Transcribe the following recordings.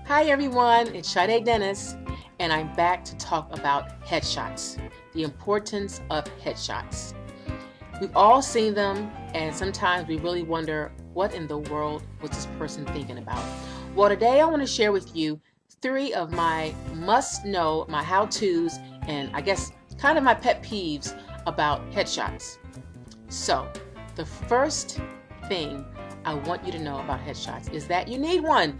Hi everyone, it's Sade Dennis, and I'm back to talk about headshots, the importance of headshots. We've all seen them, and sometimes we really wonder, what in the world was this person thinking about? Well, today I want to share with you 3 of my must-know, my how-tos, and I guess kind of my pet peeves about headshots. So, the first thing I want you to know about headshots is that you need one.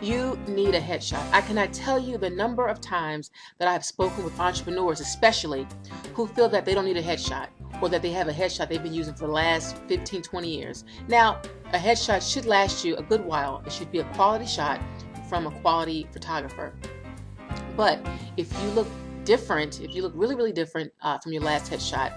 You need a headshot. I cannot tell you the number of times that I have spoken with entrepreneurs, especially, who feel that they don't need a headshot or that they have a headshot they've been using for the last 15, 20 years. Now, a headshot should last you a good while. It should be a quality shot from a quality photographer. But if you look different, if you look really, really different from your last headshot,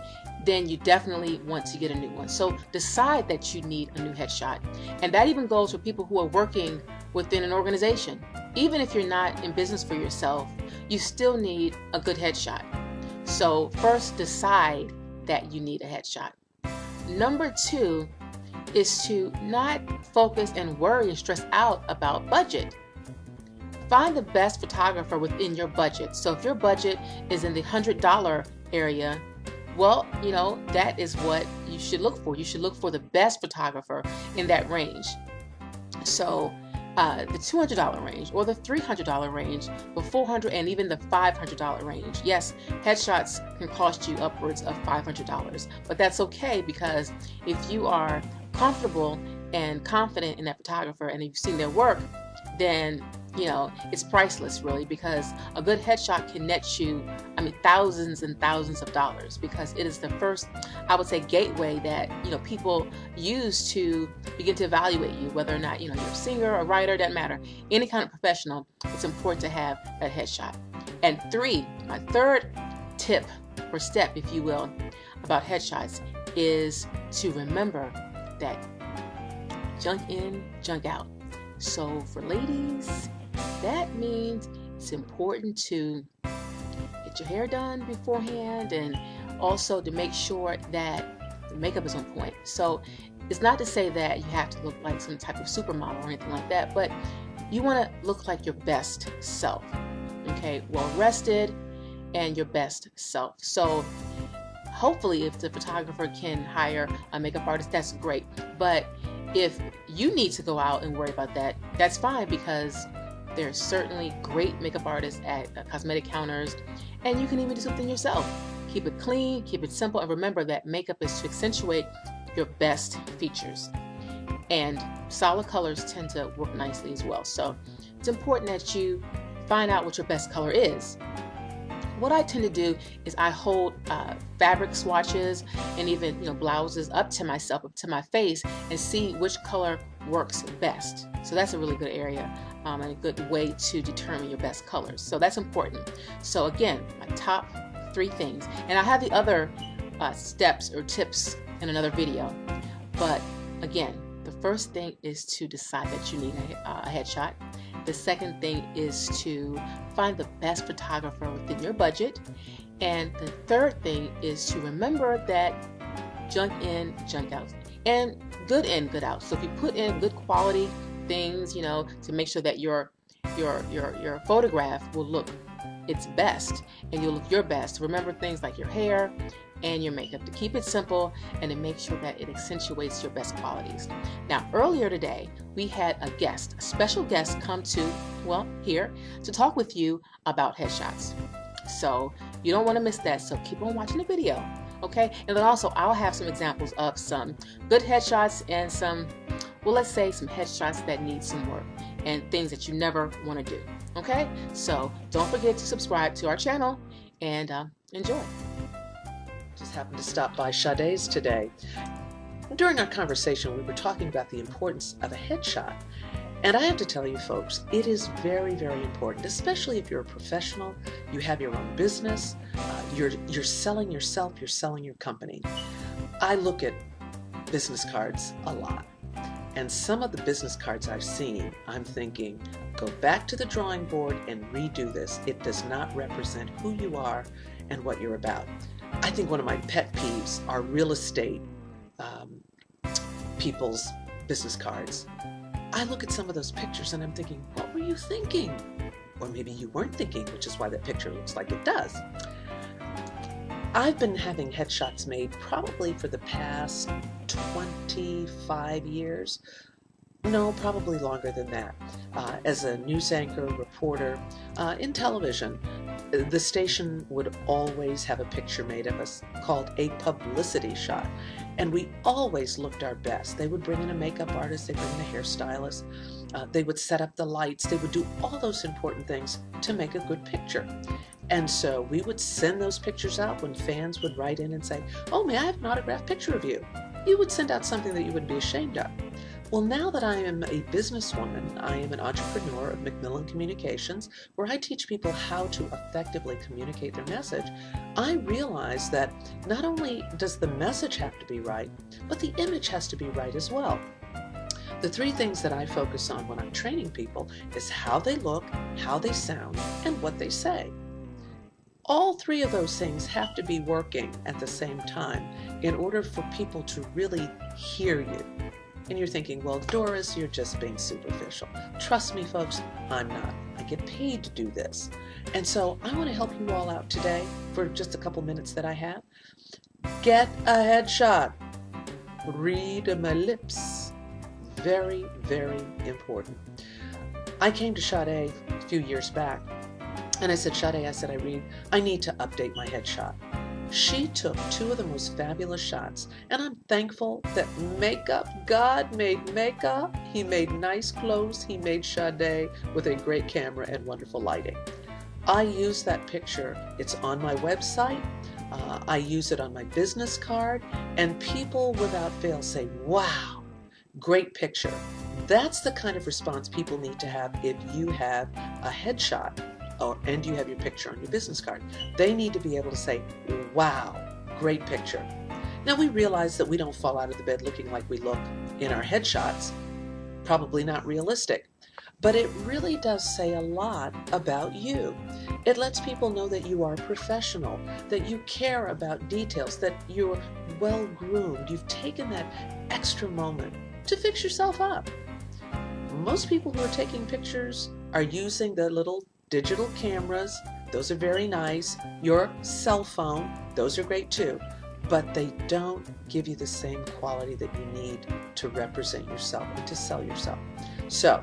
then you definitely want to get a new one. So decide that you need a new headshot. And that even goes for people who are working within an organization. Even if you're not in business for yourself, you still need a good headshot. So first, decide that you need a headshot. Number 2 is to not focus and worry and stress out about budget. Find the best photographer within your budget. So if your budget is in the $100 area, well, you know, that is what you should look for. You should look for the best photographer in that range. So the $200 range or the $300 range, the $400 and even the $500 range. Yes, headshots can cost you upwards of $500, but that's okay, because if you are comfortable and confident in that photographer and you've seen their work, then you know it's priceless, really, because a good headshot can net you, thousands and thousands of dollars, because it is the first, I would say, gateway that people use to begin to evaluate you, whether or not you're a singer, a writer, doesn't matter, any kind of professional. It's important to have that headshot. And 3, my third tip or step, if you will, about headshots is to remember that junk in, junk out. So for ladies, that means it's important to get your hair done beforehand, and also to make sure that the makeup is on point. So it's not to say that you have to look like some type of supermodel or anything like that, but you want to look like your best self, okay? Well rested and your best self. So hopefully if the photographer can hire a makeup artist, that's great. But if you need to go out and worry about that, that's fine, because there's certainly great makeup artists at cosmetic counters, and you can even do something yourself. Keep it clean, keep it simple, and remember that makeup is to accentuate your best features. And solid colors tend to work nicely as well. So it's important that you find out what your best color is. What I tend to do is I hold fabric swatches and even blouses up to myself, up to my face, and see which color works best. So that's a really good area and a good way to determine your best colors. So that's important. So again, my top 3 things, and I have the other steps or tips in another video. But again, the first thing is to decide that you need a headshot. The second thing is to find the best photographer within your budget. And the third thing is to remember that junk in, junk out, and good in, good out. So if you put in good quality things, to make sure that your photograph will look its best and you'll look your best. Remember things like your hair and your makeup, to keep it simple and to make sure that it accentuates your best qualities. Now, earlier today, we had a special guest come here to talk with you about headshots. So you don't want to miss that, so keep on watching the video, okay? And then also, I'll have some examples of some good headshots and some, let's say some headshots that need some work and things that you never want to do, okay? So don't forget to subscribe to our channel and enjoy. Just happened to stop by Sade's today. During our conversation, we were talking about the importance of a headshot. And I have to tell you folks, it is very, very important, especially if you're a professional, you have your own business, you're selling yourself, you're selling your company. I look at business cards a lot. And some of the business cards I've seen, I'm thinking, go back to the drawing board and redo this. It does not represent who you are and what you're about. I think one of my pet peeves are real estate people's business cards. I look at some of those pictures and I'm thinking, what were you thinking? Or maybe you weren't thinking, which is why that picture looks like it does. I've been having headshots made probably for the past 25 years. No, probably longer than that. As a news anchor, reporter, in television, the station would always have a picture made of us called a publicity shot. And we always looked our best. They would bring in a makeup artist, they'd bring in a hairstylist, they would set up the lights, they would do all those important things to make a good picture. And so we would send those pictures out when fans would write in and say, oh, may I have an autographed picture of you? You would send out something that you wouldn't be ashamed of. Well, now that I am a businesswoman, I am an entrepreneur of McMillon Communications, where I teach people how to effectively communicate their message. I realize that not only does the message have to be right, but the image has to be right as well. The three things that I focus on when I'm training people is how they look, how they sound, and what they say. All three of those things have to be working at the same time in order for people to really hear you. And you're thinking, well, Doris, you're just being superficial. Trust me, folks, I'm not. I get paid to do this. And so I want to help you all out today for just a couple minutes that I have. Get a headshot. Read my lips. Very, very important. I came to Sade a few years back, and I said, Sade, I need to update my headshot. She took two of the most fabulous shots, and I'm thankful that God made makeup. He made nice clothes. He made Sade with a great camera and wonderful lighting. I use that picture. It's on my website. I use it on my business card, and people without fail say, wow, great picture. That's the kind of response people need to have if you have a headshot. And you have your picture on your business card. They need to be able to say, wow, great picture. Now we realize that we don't fall out of the bed looking like we look in our headshots. Probably not realistic. But it really does say a lot about you. It lets people know that you are professional, that you care about details, that you're well groomed. You've taken that extra moment to fix yourself up. Most people who are taking pictures are using the little digital cameras. Those are very nice. Your cell phone, those are great too, but they don't give you the same quality that you need to represent yourself and to sell yourself. So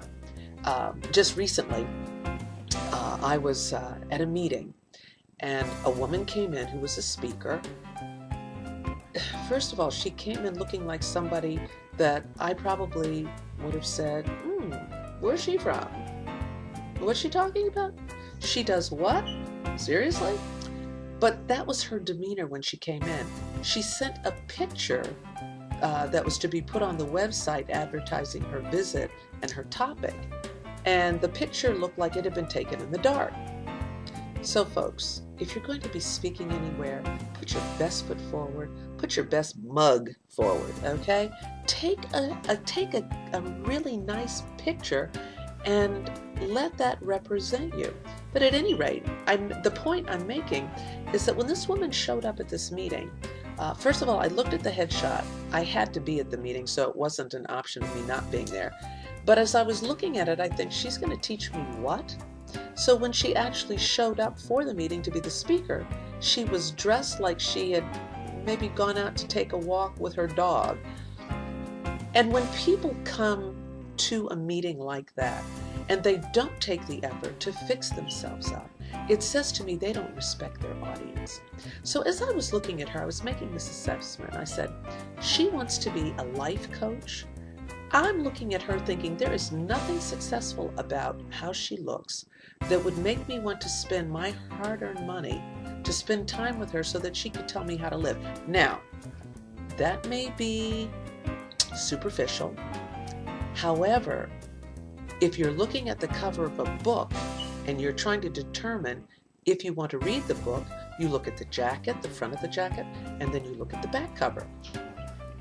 just recently I was at a meeting, and a woman came in who was a speaker. First of all, she came in looking like somebody that I probably would have said, where's she from? What's she talking about? She does what? Seriously? But that was her demeanor when she came in. She sent a picture that was to be put on the website advertising her visit and her topic. And the picture looked like it had been taken in the dark. So folks, if you're going to be speaking anywhere, put your best foot forward, put your best mug forward, okay? Take a really nice picture and let that represent you. But at any rate, the point I'm making is that when this woman showed up at this meeting, first of all, I looked at the headshot. I had to be at the meeting, so it wasn't an option of me not being there. But as I was looking at it, I think, she's going to teach me what? So when she actually showed up for the meeting to be the speaker, she was dressed like she had maybe gone out to take a walk with her dog. And when people come to a meeting like that, and they don't take the effort to fix themselves up, it says to me they don't respect their audience. So as I was looking at her, I was making this assessment. I said, she wants to be a life coach. I'm looking at her thinking there is nothing successful about how she looks that would make me want to spend my hard-earned money to spend time with her so that she could tell me how to live. Now, that may be superficial. However, if you're looking at the cover of a book and you're trying to determine if you want to read the book, you look at the jacket, the front of the jacket, and then you look at the back cover.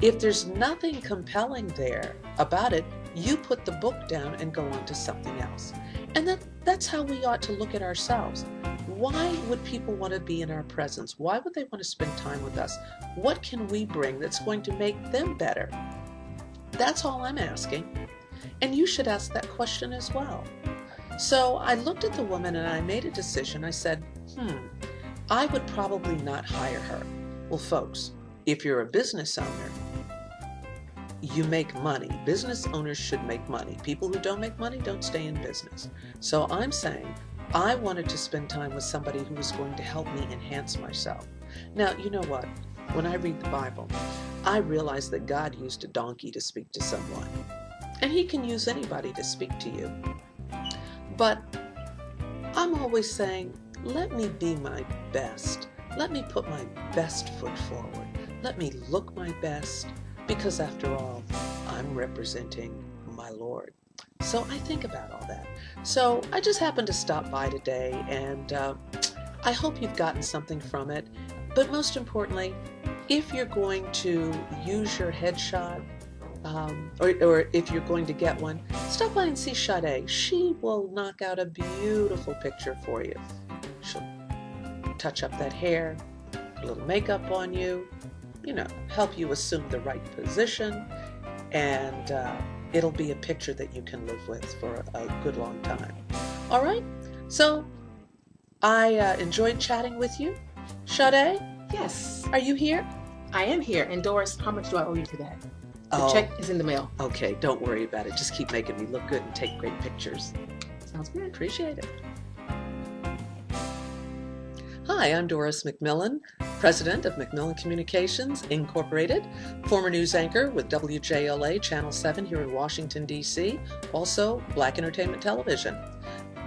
If there's nothing compelling there about it, you put the book down and go on to something else. And that's how we ought to look at ourselves. Why would people want to be in our presence? Why would they want to spend time with us? What can we bring that's going to make them better? That's all I'm asking. And you should ask that question as well. So I looked at the woman and I made a decision. I said, I would probably not hire her. Well, folks, if you're a business owner, you make money. Business owners should make money. People who don't make money don't stay in business. So I'm saying I wanted to spend time with somebody who was going to help me enhance myself. Now, you know what? When I read the Bible, I realize that God used a donkey to speak to someone. And he can use anybody to speak to you. But I'm always saying, let me be my best. Let me put my best foot forward. Let me look my best, because after all, I'm representing my Lord. So I think about all that. So I just happened to stop by today, and I hope you've gotten something from it. But most importantly, if you're going to use your headshot, or if you're going to get one, stop by and see Sade. She will knock out a beautiful picture for you. She'll touch up that hair, a little makeup on you, help you assume the right position, and it'll be a picture that you can live with for a good long time. All right? So I enjoyed chatting with you. Sade? Yes. Are you here? I am here. And Doris, how much do I owe you for that? The Oh. check is in the mail. Okay, don't worry about it. Just keep making me look good and take great pictures. Sounds good. Appreciate it. Hi, I'm Doris McMillon, President of McMillon Communications, Incorporated, former news anchor with WJLA Channel 7 here in Washington, D.C., also Black Entertainment Television.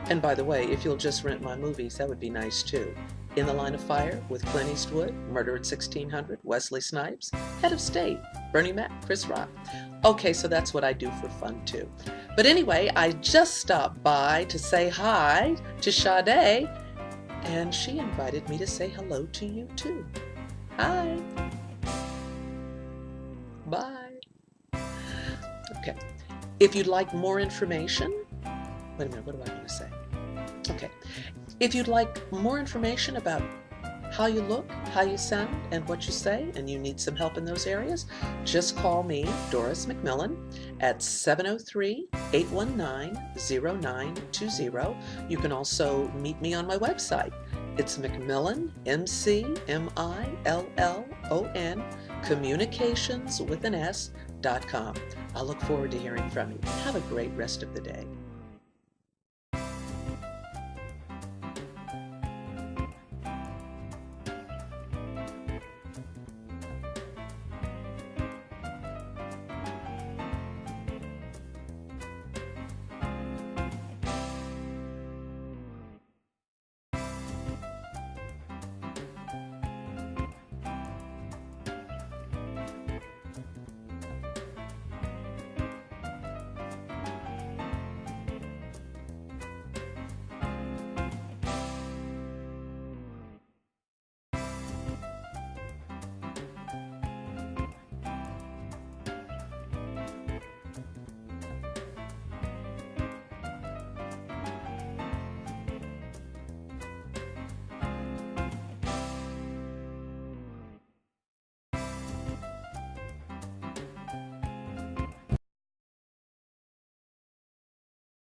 And by the way, if you'll just rent my movies, that would be nice too. In the Line of Fire with Clint Eastwood, Murder at 1600, Wesley Snipes, Head of State, Bernie Mac, Chris Rock. Okay, so that's what I do for fun too. But anyway, I just stopped by to say hi to Sade, and she invited me to say hello to you too. Hi. Bye. Okay. If you'd like more information, wait a minute, what do I want to say? Okay. If you'd like more information about how you look, how you sound, and what you say, and you need some help in those areas, just call me, Doris McMillon, at 703-819-0920. You can also meet me on my website. It's McMillon, McMillon, communications with an S.com. I look forward to hearing from you. Have a great rest of the day.